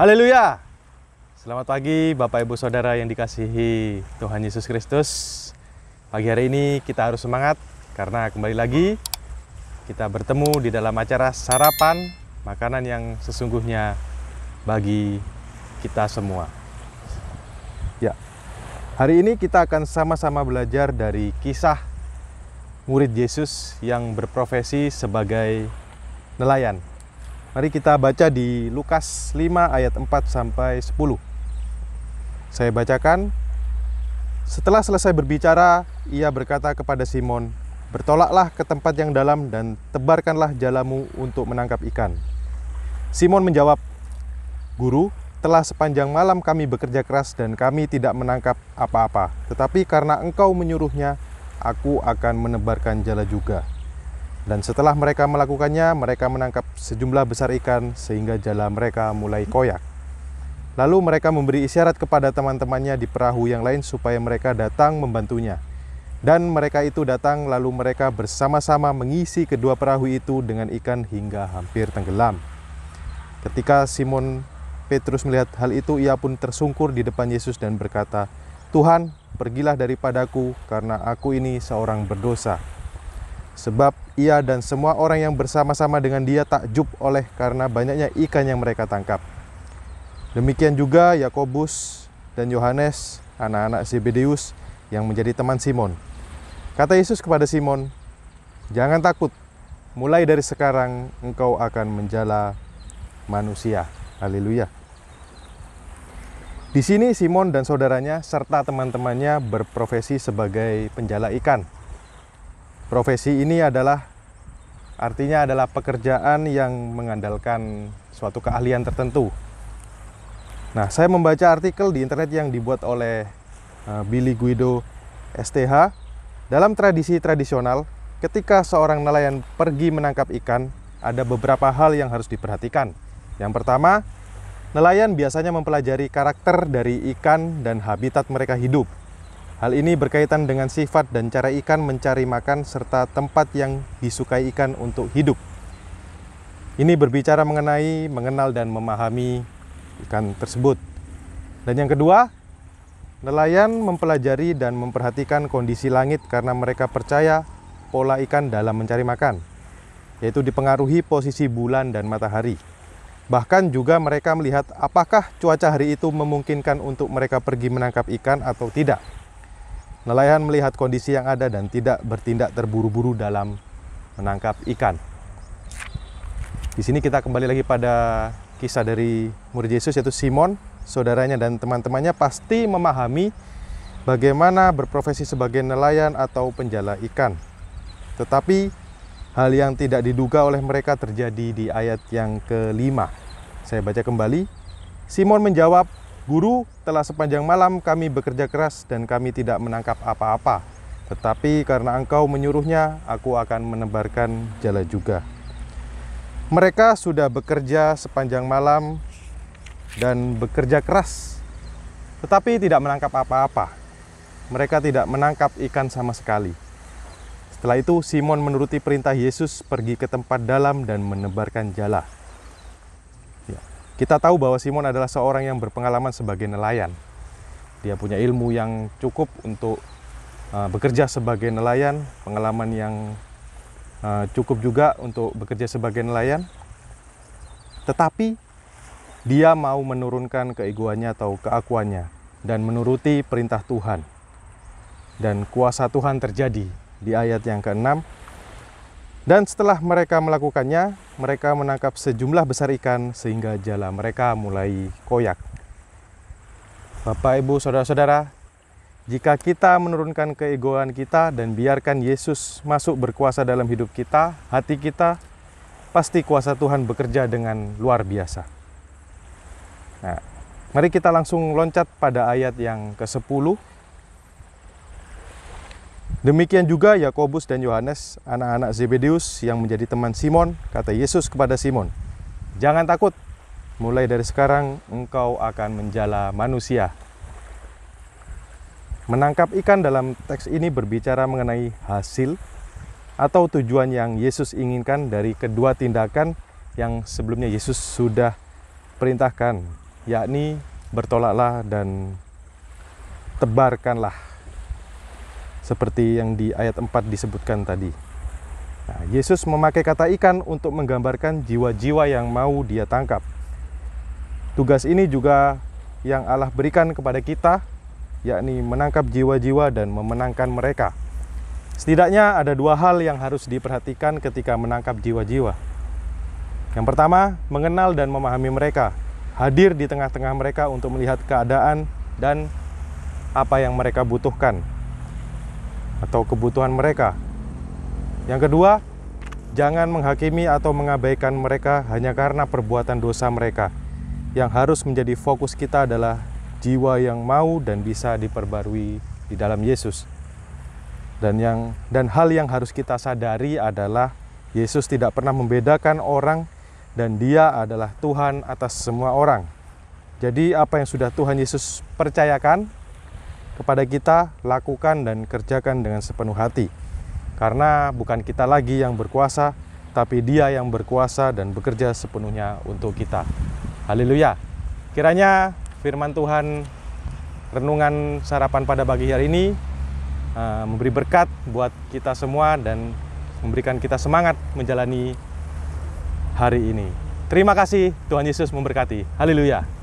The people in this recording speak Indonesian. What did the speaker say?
Haleluya! Selamat pagi Bapak Ibu Saudara yang dikasihi Tuhan Yesus Kristus. Pagi hari ini kita harus semangat karena kembali lagi kita bertemu di dalam acara sarapan makanan yang sesungguhnya bagi kita semua. Ya, hari ini kita akan sama-sama belajar dari kisah murid Yesus yang berprofesi sebagai nelayan. Mari kita baca di Lukas 5 ayat 4 sampai 10. Saya bacakan. Setelah selesai berbicara, ia berkata kepada Simon, "Bertolaklah ke tempat yang dalam dan tebarkanlah jalamu untuk menangkap ikan." Simon menjawab, "Guru, telah sepanjang malam kami bekerja keras dan kami tidak menangkap apa-apa. Tetapi karena engkau menyuruhnya, aku akan menebarkan jala juga." Dan setelah mereka melakukannya, mereka menangkap sejumlah besar ikan sehingga jala mereka mulai koyak. Lalu mereka memberi isyarat kepada teman-temannya di perahu yang lain supaya mereka datang membantunya. Dan mereka itu datang, lalu mereka bersama-sama mengisi kedua perahu itu dengan ikan hingga hampir tenggelam. Ketika Simon Petrus melihat hal itu, ia pun tersungkur di depan Yesus dan berkata, "Tuhan, pergilah daripadaku karena aku ini seorang berdosa." Sebab ia dan semua orang yang bersama-sama dengan dia takjub oleh karena banyaknya ikan yang mereka tangkap. Demikian juga Yakobus dan Yohanes, anak-anak Zebedeus yang menjadi teman Simon. Kata Yesus kepada Simon, "Jangan takut, mulai dari sekarang engkau akan menjala manusia." Haleluya. Di sini Simon dan saudaranya serta teman-temannya berprofesi sebagai penjala ikan. Profesi ini artinya adalah pekerjaan yang mengandalkan suatu keahlian tertentu. Nah, saya membaca artikel di internet yang dibuat oleh Billy Guido STH. Dalam tradisi tradisional, ketika seorang nelayan pergi menangkap ikan, ada beberapa hal yang harus diperhatikan. Yang pertama, nelayan biasanya mempelajari karakter dari ikan dan habitat mereka hidup. Hal ini berkaitan dengan sifat dan cara ikan mencari makan serta tempat yang disukai ikan untuk hidup. Ini berbicara mengenai mengenal dan memahami ikan tersebut. Dan yang kedua, nelayan mempelajari dan memperhatikan kondisi langit karena mereka percaya pola ikan dalam mencari makan, yaitu dipengaruhi posisi bulan dan matahari. Bahkan juga mereka melihat apakah cuaca hari itu memungkinkan untuk mereka pergi menangkap ikan atau tidak. Nelayan melihat kondisi yang ada dan tidak bertindak terburu-buru dalam menangkap ikan. Di sini kita kembali lagi pada kisah dari murid Yesus, yaitu Simon, saudaranya dan teman-temannya pasti memahami bagaimana berprofesi sebagai nelayan atau penjala ikan. Tetapi hal yang tidak diduga oleh mereka terjadi di ayat yang ke-5. Saya baca kembali. Simon menjawab, "Guru, telah sepanjang malam kami bekerja keras dan kami tidak menangkap apa-apa. Tetapi karena engkau menyuruhnya, aku akan menebarkan jala juga." Mereka sudah bekerja sepanjang malam dan bekerja keras, tetapi tidak menangkap apa-apa. Mereka tidak menangkap ikan sama sekali. Setelah itu, Simon menuruti perintah Yesus pergi ke tempat dalam dan menebarkan jala. Kita tahu bahwa Simon adalah seorang yang berpengalaman sebagai nelayan. Dia punya ilmu yang cukup untuk bekerja sebagai nelayan, pengalaman yang cukup juga untuk bekerja sebagai nelayan. Tetapi dia mau menurunkan keegoannya atau keakuannya dan menuruti perintah Tuhan. Dan kuasa Tuhan terjadi di ayat yang ke-6. Dan setelah mereka melakukannya, mereka menangkap sejumlah besar ikan sehingga jala mereka mulai koyak. Bapak, Ibu, Saudara-saudara, jika kita menurunkan keegoan kita dan biarkan Yesus masuk berkuasa dalam hidup kita, hati kita, pasti kuasa Tuhan bekerja dengan luar biasa. Nah, mari kita langsung loncat pada ayat yang ke-10. Demikian juga Yakobus dan Yohanes, anak-anak Zebedeus yang menjadi teman Simon. Kata Yesus kepada Simon, "Jangan takut, mulai dari sekarang engkau akan menjala manusia." Menangkap ikan dalam teks ini berbicara mengenai hasil atau tujuan yang Yesus inginkan dari kedua tindakan yang sebelumnya Yesus sudah perintahkan. yakni bertolaklah dan tebarkanlah, seperti yang di ayat 4 disebutkan tadi. Nah, Yesus memakai kata ikan untuk menggambarkan jiwa-jiwa yang mau Dia tangkap. Tugas ini juga yang Allah berikan kepada kita, yakni menangkap jiwa-jiwa dan memenangkan mereka. Setidaknya ada dua hal yang harus diperhatikan ketika menangkap jiwa-jiwa. Yang pertama, mengenal dan memahami mereka, hadir di tengah-tengah mereka untuk melihat keadaan dan apa yang mereka butuhkan atau kebutuhan mereka. Yang kedua, jangan menghakimi atau mengabaikan mereka hanya karena perbuatan dosa mereka. Yang harus menjadi fokus kita adalah jiwa yang mau dan bisa diperbarui di dalam Yesus. Dan hal yang harus kita sadari adalah Yesus tidak pernah membedakan orang dan Dia adalah Tuhan atas semua orang. Jadi apa yang sudah Tuhan Yesus percayakan kepada kita, lakukan dan kerjakan dengan sepenuh hati. Karena bukan kita lagi yang berkuasa, tapi Dia yang berkuasa dan bekerja sepenuhnya untuk kita. Haleluya. Kiranya firman Tuhan, renungan sarapan pada pagi hari ini memberi berkat buat kita semua dan memberikan kita semangat menjalani hari ini. Terima kasih, Tuhan Yesus memberkati. Haleluya.